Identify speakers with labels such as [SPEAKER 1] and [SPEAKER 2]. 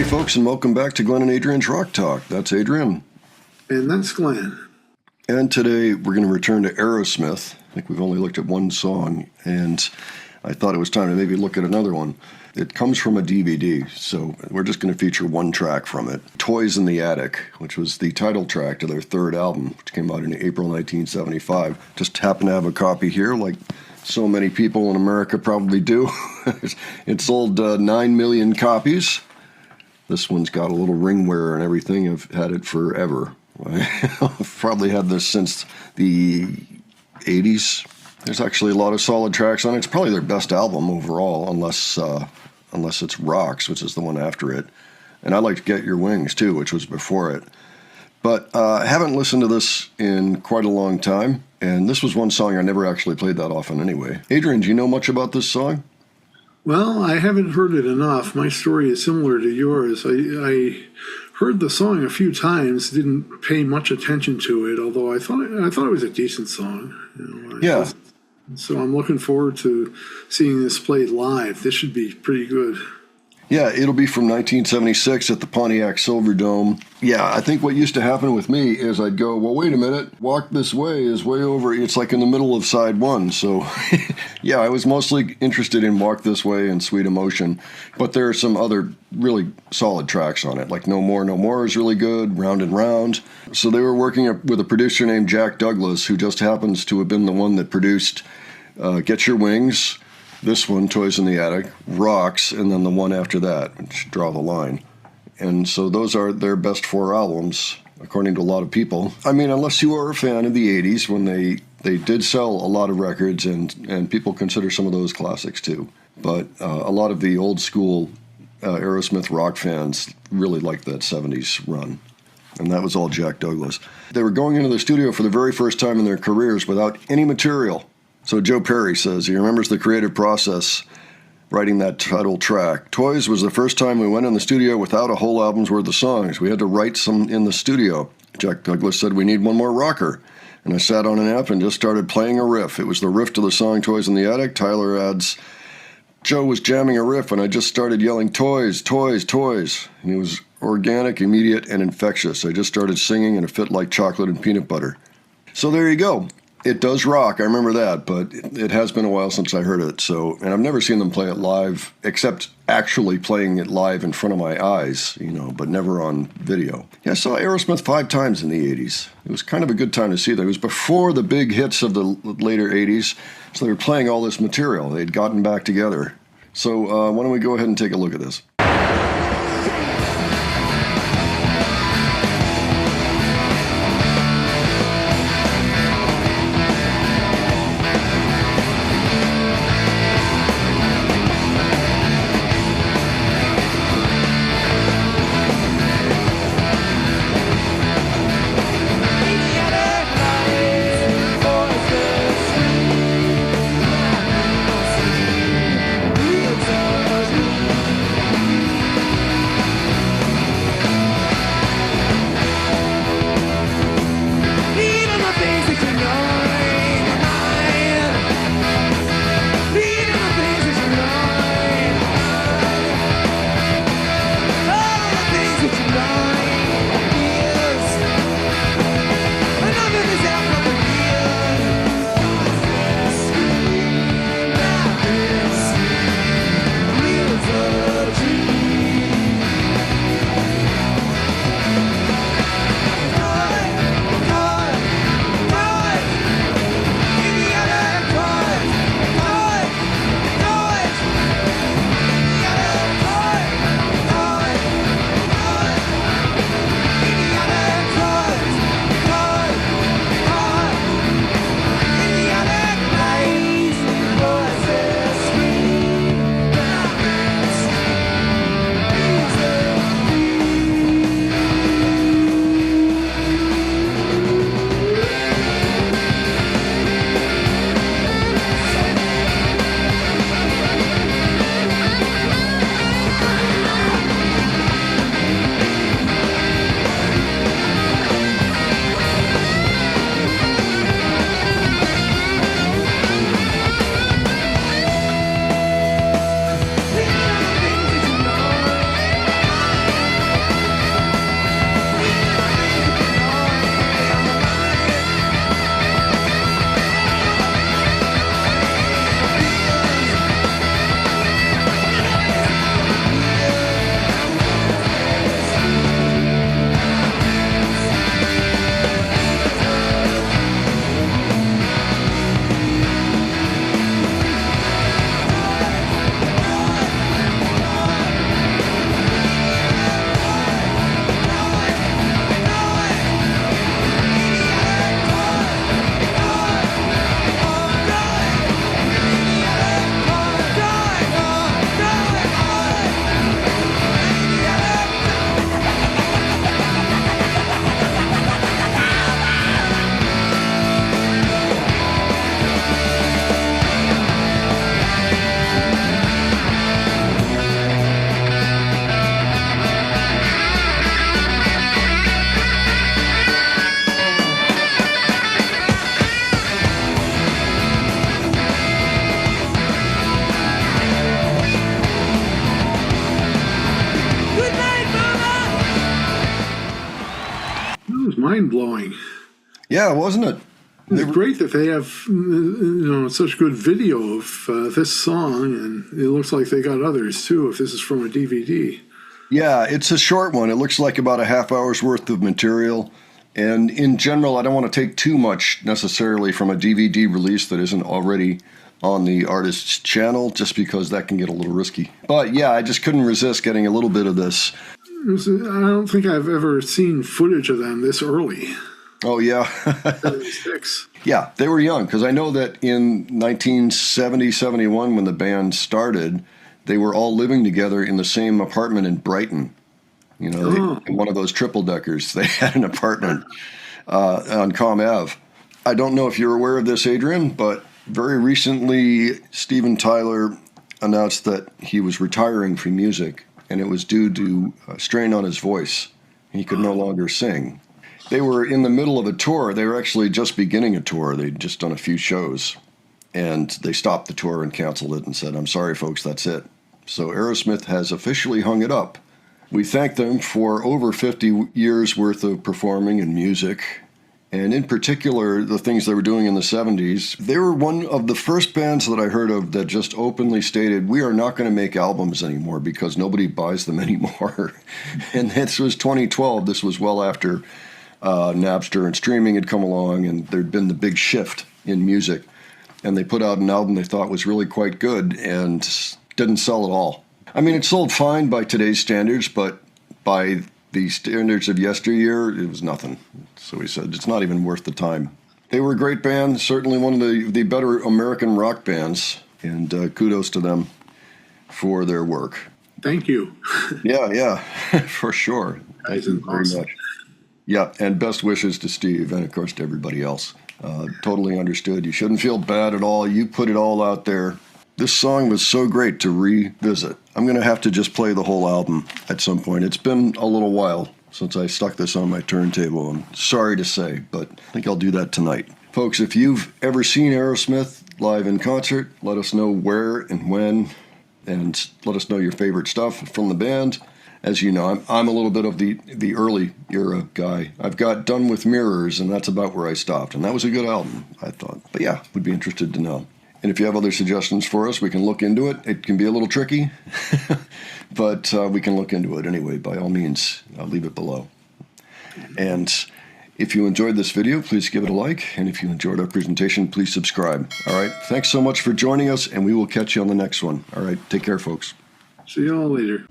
[SPEAKER 1] folks, and welcome back to Glenn and Adrian's Rock Talk. That's Adrian.
[SPEAKER 2] And that's Glenn.
[SPEAKER 1] And today we're going to return to Aerosmith. I think we've only looked at one song, and I thought it was time to maybe look at another one. It comes from a DVD, so we're just going to feature one track from it. Toys in the Attic, which was the title track to their third album, which came out in April 1975. Just happen to have a copy here, like so many people in America probably do. It sold 9 million copies. This one's got a little ring wear and everything. I've had it forever. I've probably had this since the 80s. There's actually a lot of solid tracks on it. It's probably their best album overall, unless it's Rocks, which is the one after it. And I liked Get Your Wings, too, which was before it. But I haven't listened to this in quite a long time, and this was one song I never actually played that often anyway. Adrian, do you know much about this song?
[SPEAKER 2] Well, I haven't heard it enough. My story is similar to yours. I heard the song a few times, didn't pay much attention to it, although I thought it was a decent song.
[SPEAKER 1] Yeah.
[SPEAKER 2] So I'm looking forward to seeing this played live. This should be pretty good.
[SPEAKER 1] Yeah, it'll be from 1976 at the Pontiac Silverdome. Yeah, I think what used to happen with me is I'd go, well, wait a minute, Walk This Way is way over. It's like in the middle of side one. So, yeah, I was mostly interested in Walk This Way and Sweet Emotion. But there are some other really solid tracks on it, like No More, No More is really good, Round and Round. So they were working with a producer named Jack Douglas, who just happens to have been the one that produced Get Your Wings, this one, Toys in the Attic, Rocks, and then the one after that, which Draw the Line. And so those are their best 4 albums, according to a lot of people. I mean, unless you are a fan of the 80s, when they did sell a lot of records, and people consider some of those classics too. But a lot of the old school Aerosmith rock fans really liked that 70s run. And that was all Jack Douglas. They were going into the studio for the very first time in their careers without any material. So Joe Perry says he remembers the creative process writing that title track. Toys was the first time we went in the studio without a whole album's worth of songs. We had to write some in the studio. Jack Douglas said, we need one more rocker. And I sat on an amp and just started playing a riff. It was the riff to the song Toys in the Attic. Tyler adds, Joe was jamming a riff and I just started yelling, toys, toys, toys. And it was organic, immediate, and infectious. I just started singing and it fit like chocolate and peanut butter. So there you go. It does rock, I remember that, but it has been a while since I heard it. So, and I've never seen them play it live, except actually playing it live in front of my eyes, but never on video. Yeah, I saw Aerosmith 5 times in the 80s. It was kind of a good time to see them. It was before the big hits of the later 80s, so they were playing all this material. They'd gotten back together. So why don't we go ahead and take a look at this.
[SPEAKER 2] mind-blowing.
[SPEAKER 1] Yeah, wasn't it?
[SPEAKER 2] It's great that they have such good video of this song, and it looks like they got others too, if this is from a DVD.
[SPEAKER 1] Yeah, it's a short one. It looks like about a half hour's worth of material. And in general, I don't want to take too much necessarily from a DVD release that isn't already on the artist's channel, just because that can get a little risky. But yeah, I just couldn't resist getting a little bit of this.
[SPEAKER 2] I don't think I've ever seen footage of them this early.
[SPEAKER 1] Oh, yeah.
[SPEAKER 2] 76.
[SPEAKER 1] Yeah, they were young, because I know that in 1970, 71, when the band started, they were all living together in the same apartment in Brighton. You know, in one of those triple-deckers. They had an apartment on Com Ave. I don't know if you're aware of this, Adrian, but very recently, Steven Tyler announced that he was retiring from music, and it was due to strain on his voice. He could no longer sing. They were in the middle of a tour. They were actually just beginning a tour. They'd just done a few shows, and they stopped the tour and canceled it and said, "I'm sorry, folks, that's it." So Aerosmith has officially hung it up. We thank them for over 50 years worth of performing and music, and in particular, the things they were doing in the 70s. They were one of the first bands that I heard of that just openly stated, we are not going to make albums anymore because nobody buys them anymore. And this was 2012. This was well after Napster and streaming had come along, and there'd been the big shift in music. And they put out an album they thought was really quite good and didn't sell at all. I mean, it sold fine by today's standards, but by the standards of yesteryear, it was nothing. So he said, it's not even worth the time. They were a great band, certainly one of the better American rock bands, and kudos to them for their work.
[SPEAKER 2] Thank you.
[SPEAKER 1] Yeah, for sure. Thank you very much. Yeah, and best wishes to Steve and, of course, to everybody else. Totally understood. You shouldn't feel bad at all. You put it all out there. This song was so great to revisit. I'm going to have to just play the whole album at some point. It's been a little while since I stuck this on my turntable. I'm sorry to say, but I think I'll do that tonight. Folks, if you've ever seen Aerosmith live in concert, let us know where and when, and let us know your favorite stuff from the band. As you know, I'm a little bit of the early era guy. I've got Done with Mirrors, and that's about where I stopped. And that was a good album, I thought. But yeah, would be interested to know. And if you have other suggestions for us, we can look into it. It can be a little tricky, but we can look into it anyway. By all means, I'll leave it below. And if you enjoyed this video, please give it a like. And if you enjoyed our presentation, please subscribe. All right. Thanks so much for joining us, and we will catch you on the next one. All right. Take care, folks.
[SPEAKER 2] See you all later.